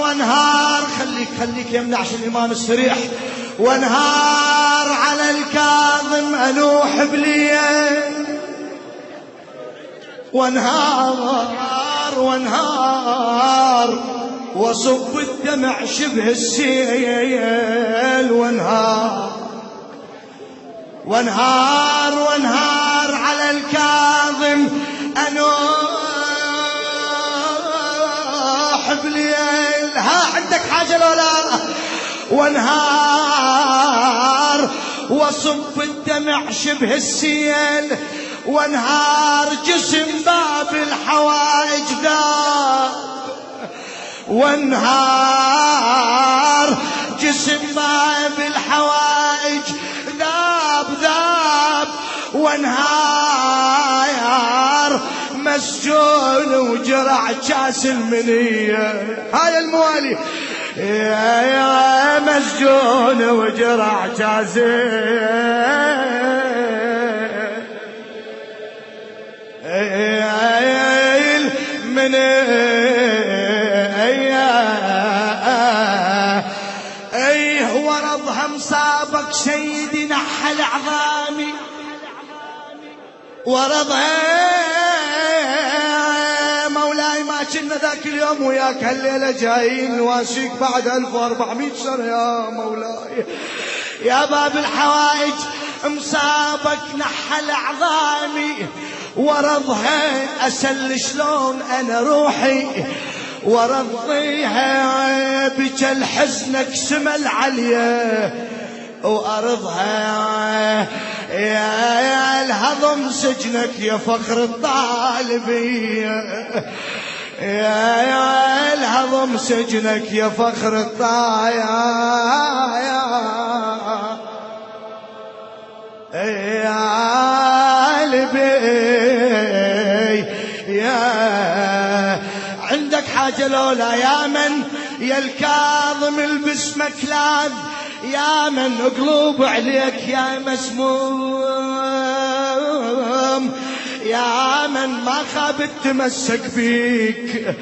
وانهار خليك يمنع عشان الإمام السريح. وانهار على الكاظم أنوح بليل، وانهار وصب الدمع شبه السيل. وانهار على الكاظم أنوح بليل. ها عندك حاجة لو لا؟ وانهار وصب الدمع شبه السيل. وانهار جسم باب الحوائج ذاب، وانهار جسم باب الحوائج ذاب. وانهار مسجون وجرع كاس المنية. هاي الموالي يا مسجون وجرع كاس ورضها مصابك سيدي نحل عظامي. ورضها مولاي ما كنا ذاك اليوم وياك هالليلة جايين نواسيك بعد 1400 سنة يا مولاي. يا باب الحوائج مصابك نحل عظامي. ورضها أسل شلون أنا روحي، ورضيها بجل حزنك سمل عليه. وأرضها يا الهضم سجنك يا فخر الطالبية، يا الهضم سجنك يا فخر الطالبية. عندك حاجة لولا يا من يا الكاظم البس مكلاد، يا من قلوب عليك يا مسموم، يا من ما خاب تمسك بيك،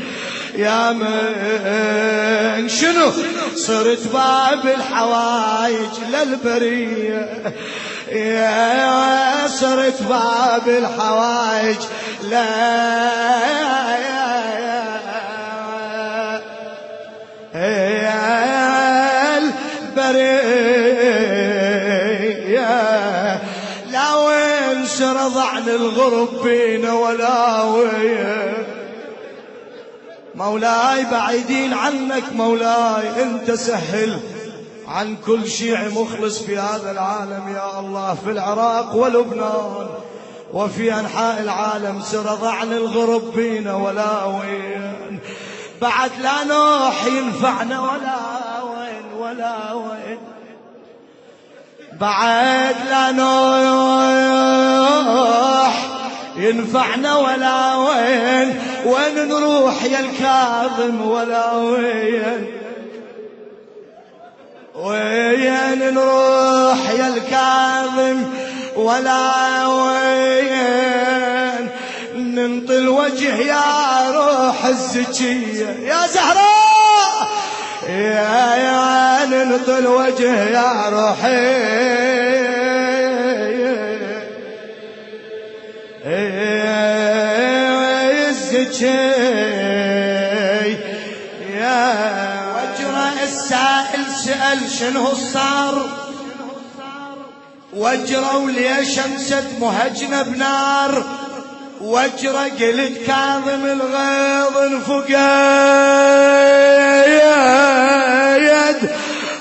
يا من شنو صرت باب الحوايج للبرية، يا صرت باب الحوايج البرية. لا وين سرض عن الغرب بينا ولا وين مولاي، بعيدين عنك مولاي، انت سهل عن كل شيعي مخلص في هذا العالم يا الله، في العراق ولبنان وفي أنحاء العالم سرض عن الغرب بينا ولا وين. بعد لا نوح ينفعنا ولا وين بعد لا نوح ينفعنا ولا وين نروح يا الكاظم ولا وين نروح يا الكاظم ولا وين ننطي الوجه يا روح الزكية يا زهراء، يا ننطي الوجه يا روحي الزكي. يا وجرى السائل سأل شنو صار، وجرى وليش امست مهجنا بنار، وجرى قلت كاظم الغيظ انفقيد،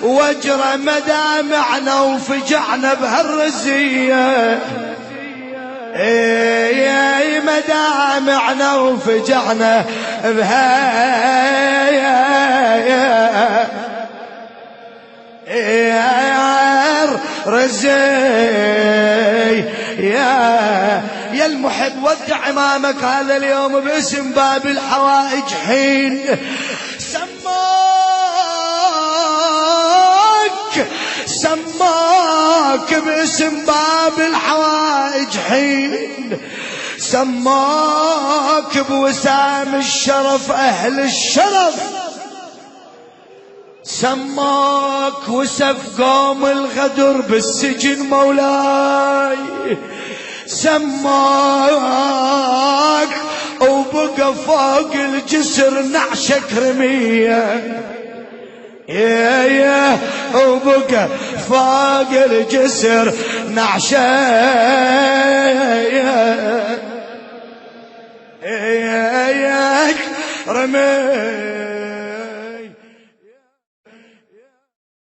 وجرى مدامعنا وفجعنا بهالرزية، يا مدامعنا وفجعنا رزي. يا المحب ودع امامك هذا اليوم باسم باب الحوائج حين سماك باسم باب الحوائج حين سماك بوسام الشرف أهل الشرف، سماك وسف قوم الغدر بالسجن مولاي، سماك وبقى فوق الجسر نعشك رمية، يا وبقى فوق الجسر نعشك رمية.